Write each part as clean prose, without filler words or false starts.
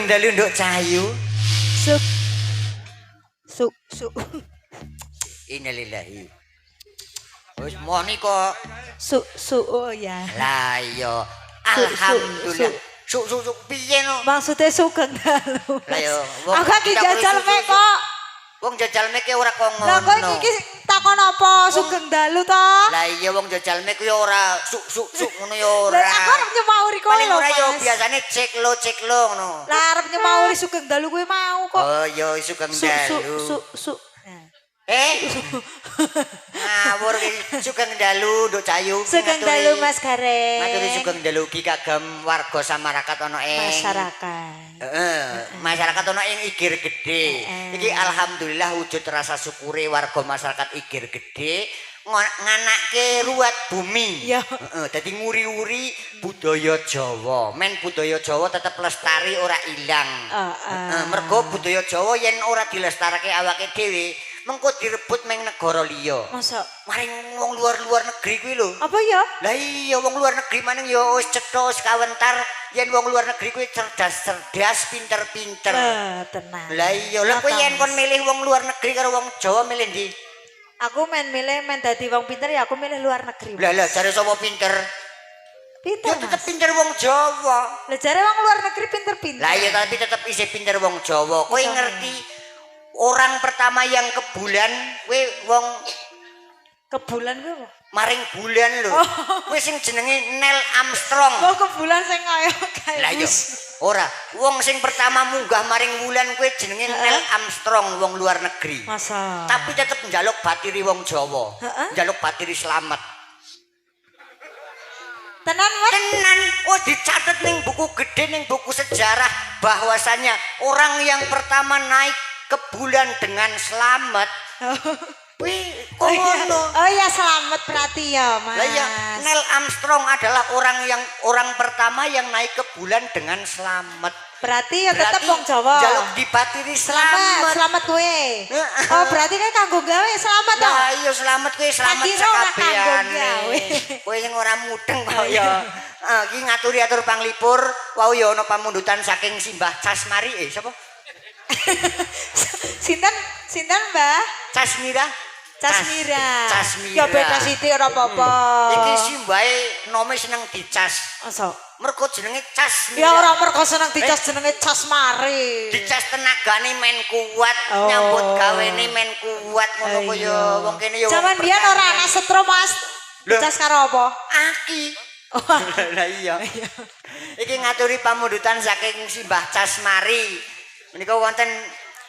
Dalu nduk Cahayu. Suk. Suk suk. Innalillahi. Wis moni kok. Suk oh ya. Lah iya. Suk, Alhamdulillah. suk. Suk piye no? Maksudnya Sugeng Dalu. Lah yo. Aku dijajal mek kok. Wong jajal mek ora kok ngono. Lah kok iki takon apa Sugeng Dalu to? Lah iya wong jajal mek yo ora suk ngono yo ora. Lah aku arep nyemauri kowe Paling lho. ora yo Mas. biasane cek lo ngono. Lah arep nyemauri Sugeng Dalu kowe mau kok. Oh yo Sugeng Dalu. Suk. Ngawur iki Sugeng Dalu nduk Cahayu. Sugeng Dalu Mas Gareng. Maturi Sugeng Dalu ki kagem warga samarakat ana ing masyarakat. Masyarakat ana ing Igir Gedhe. Iki alhamdulillah wujud rasa syukure warga masyarakat Igir Gedhe nganake ruwet bumi. Iya. Dadi nguri-uri budaya Jawa. Men budaya Jawa tetep lestari ora ilang. Mergo budaya Jawa yen ora dilestarake awake dhewe mengko direbut meng negara liya. Masa Maring wong luar negeri kuwi lho. apa ya? Lah iya wong luar negeri maning ya wis cetha wis kawentar yen wong luar negeri kuwi cerdas, pinter-pinter. Tenang. Lah iya lha kowe yen kon milih wong luar negeri karo wong Jawa milih ndi? Aku milih dadi wong pinter ya aku milih luar negeri. Lah jare sapa pinter? Pinter. Ya tetep pinter wong Jawa. Lah jare wong luar negeri pinter-pinter. Lah iya tapi tetep isih pinter wong Jawa. Kowe ngerti orang pertama yang ke bulan kowe wong ke bulan kuwi apa? maring bulan lho. Kowe sing jenenge Neil Armstrong. Oh ke bulan sing kaya Lah yo ora, wong sing pertama munggah maring wulan kuwi jenenge Neil Armstrong wong luar negeri. Masa. Tapi tetep njaluk batiri wong Jawa. Njaluk batiri selamat. Tenan Mas? Tenan, oh dicatat ning buku gede ning buku sejarah bahwasanya orang yang pertama naik ke bulan dengan selamat. Wih, kok ngono? Oh ya selamat berarti ya Mas. Lah ya, Neil Armstrong adalah orang pertama yang naik ke bulan dengan selamat. Berarti ya tetep wong Jawa. Jaluk dibatiri selamat. Selamat kowe. Oh berarti kan kanggo gawe selamat to. Lah iya selamat kowe selamat sakabehane. Kowe sing ora mudeng kok ya. Iki ngaturi-atur panglipur, wau ya ana pamundutan saking Simbah Casmari sapa? Sinten Mbah? Casmira. Casmira. Casmira. Ya beda sithik ora apa-apa. Iki simbahe nome seneng dicas. Masa? Mergo jenenge Casmira. Ya ora mergo seneng dicas jenenge Casmari. Dicas tenagane men kuat, nyambut gawene men kuat ngono kaya wong kene ya. Zaman biyen ora ana setro Mas. Dicas karo apa? Aki. Lah iya. Iki ngaturi pamundutan saking Simbah Casmari. Menika wonten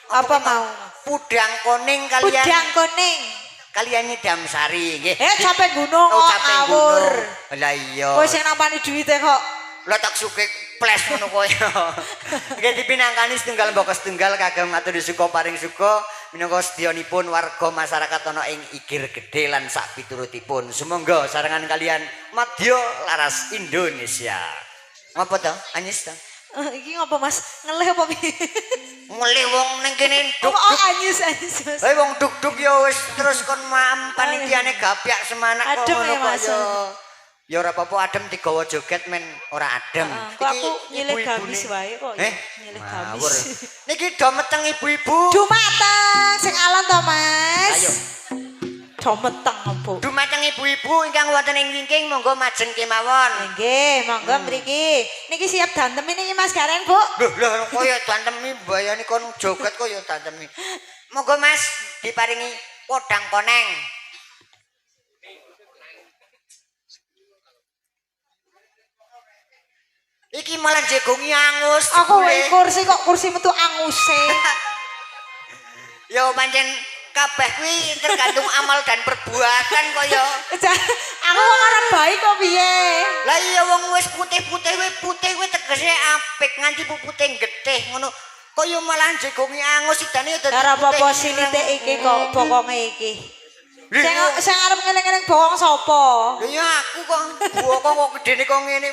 apa mau? Pudang Koning kalian. Pudang Koning. Kalian Nyidam Sari nggih. Capek gunung kok ngawur. Lah iya. Kowe sing nampani duwite kok. Lah tak suke ples ngono koyo. Nggih dipinangkani setunggal mbaka setunggal kagem atur suka paring suka minangka sedyanipun warga masyarakat ana ing Igir Gedhe lan sak piturutipun. Sumangga sarengan kalian madya laras Indonesia. Ngapa to? Anyes to? Iki ngapa Mas? Ngelih apa piye? Mulih wong ning kene duk. Oh anyes Mas. Wong duk-duk ya wis terus kon panitiane gapyak semanak kok ngono kok ya. Ya ora apa-apa adem digawa joget men ora adem. Kok aku nyilih gamis wae kok. Nyilih gamis. Niki do meteng ibu-ibu. Dumateng sing alon to Mas. Ayo. Dumateng apa? Dumateng ibu-ibu ingkang wonten ing wingking monggo majeng kemawon. Nggih, monggo mriki. Niki siap dantemi niki Mas Gareng, Bu. Lho koyo dantemi mbayani kon joget koyo dantemi. Monggo Mas diparingi podang koneng. Iki malah jegongi angus. Aku kursi kok kursi metu anguse. Yo pancen kabeh kuwi tergantung amal dan perbuatan kaya. Aku wong arep baik kok piye? Lah iya wong wis putih-putih kuwi tegese apik nganti pupute getih ngono. Kaya malah jegongi angus sidane dadi. Ora apa-apa silite iki kok bokonge iki. Sing arep ngeling-eling bokong sapa? Lha ya aku kok bokong kok gedene kok ngene.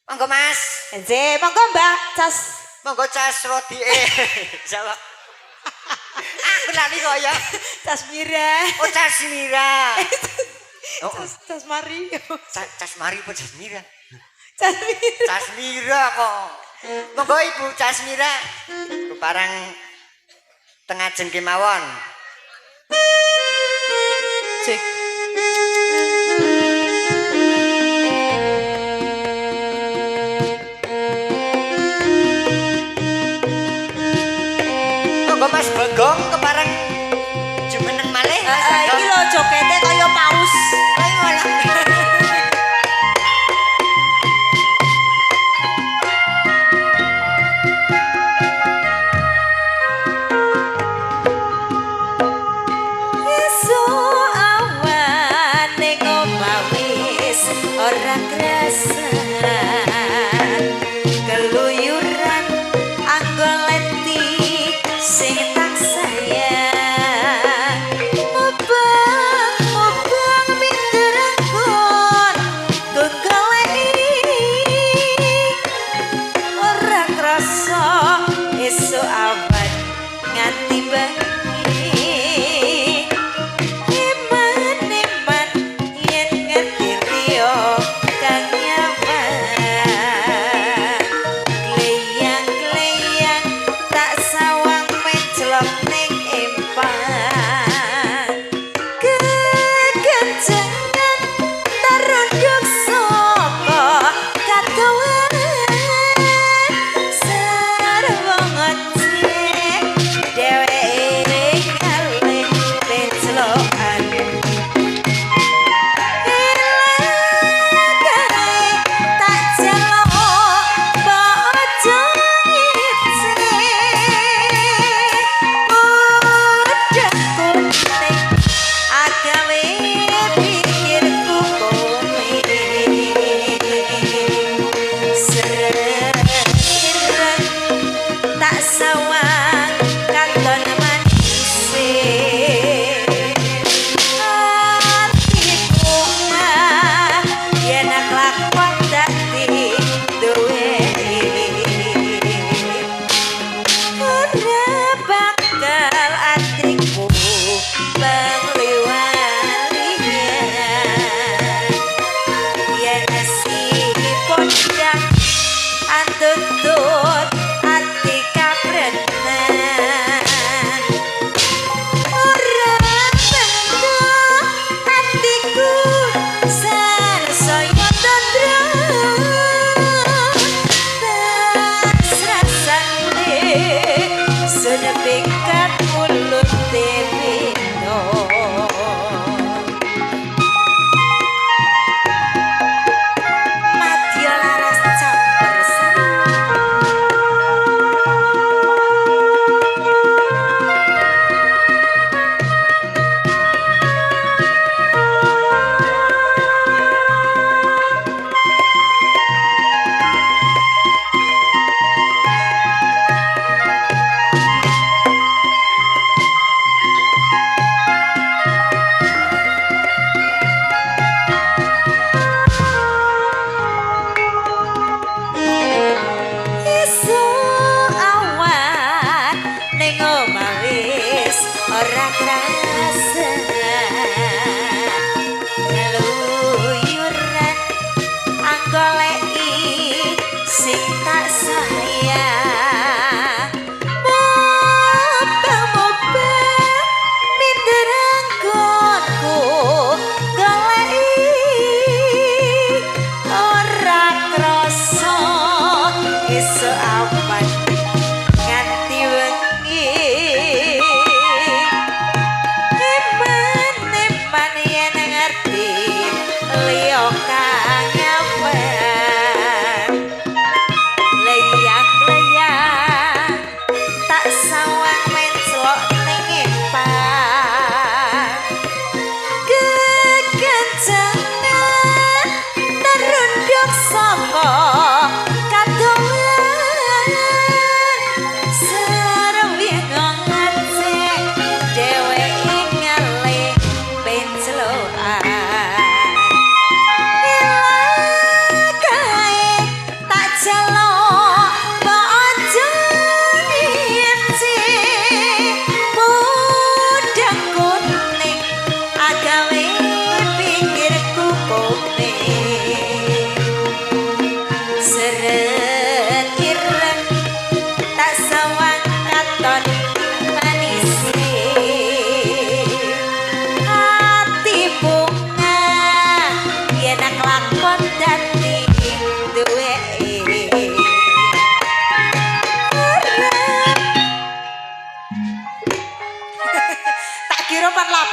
Monggo Mas. Nggih, monggo Mbak Cas. Monggo cas rodike. Jawab. Aku lali kok ya. Casmira. Oh Casmira. Cas Mari. Casmari apa Casmira? Casmira kok. Monggo Ibu Casmira. Keparang tengah jeng kemawon. Cek. Monggo Mas Bagong keparang jumeneng malih Mas Iki Bagong. lho jokete kaya paus. Ayo malah. Esuk awan ning omah wis ora krasa. Keluyuran anggoleti sing tak sayang. Mubang minder anggon gegoleki. Ora krasa esuk awan nganti bengi. Iman yen ngerti riyo kang nyaman. Gleyang-gleyang tak sawang mencelok ning empang. Kekencengan tarunduk saka katuan. Sarwa ngecek dheweke kalih pencelokan. Tak celok bojo ngicik. Udah kuning agawe pikirku komik. Sereng tak sawang katon manise. Atiku mah yen lakon dadi duweni. Ora bakal atiku pengliwalian. Yen sipun ndang antutut ati kaprenan. Ora benda atiku sansaya tandra. Tasrasane senepikat mulut tebino. Madya laras campur sari. Esuk awan ning omah wis ora krasa. Keluyuran anggoleki sing tak sayang. Mubang minder anggonku goleki. Ora krasa esuk awan nganti wengi.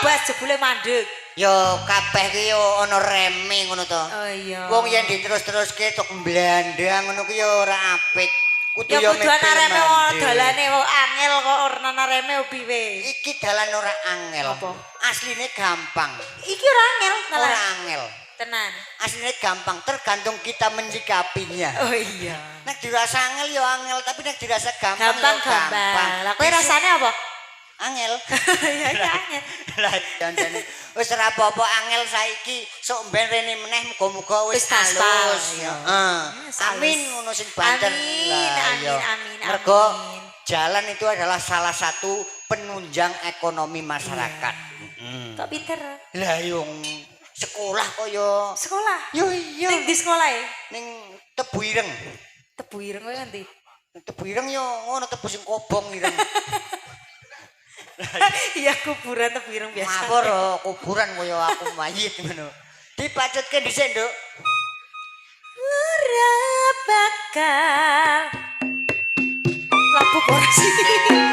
bas jebule mandeg. Yo kabeh ki yo ana reme ngono to. Oh iya. Wong yen diterus-teruske tok mblandang ngono ki yo ora apik. Ya kudu ana reme dalane kok angel kok ora ana reme piye. Iki dalan ora angel. Apa? Asline gampang. Iki ora angel, Ora angel. tenan. Asline gampang, tergantung kita menyikapinya. Oh iya. Nek dirasa angel yo angel, tapi nek dirasa gampang yo Gampang. gampang. Lah kowe rasane apa? Angel. Ya iki angel. Lah janjane wis ora apa-apa angel saiki sok mben rene meneh muga-muga wis Wis gaspal, halus. ya. Heeh. Wis Amin halus. ngono sing banter. Amin, Lah, amin, iya. amin, Mergo amin. jalan itu adalah salah satu penunjang ekonomi masyarakat. Heeh. Kok pinter? Lah yung sekolah kok yo. Sekolah. Yo iya. Ning di sekolah ya? Ning Tebu Ireng. Tebu ireng kowe ngendi? Tebu Ireng yo ngono tebu sing kobong ireng. Iya kuburan tebu ireng biasa. Ngapur kuburan kaya aku mayit ngono. Dipacutke dhisik, Nduk. Ora bakal lapu ora sih.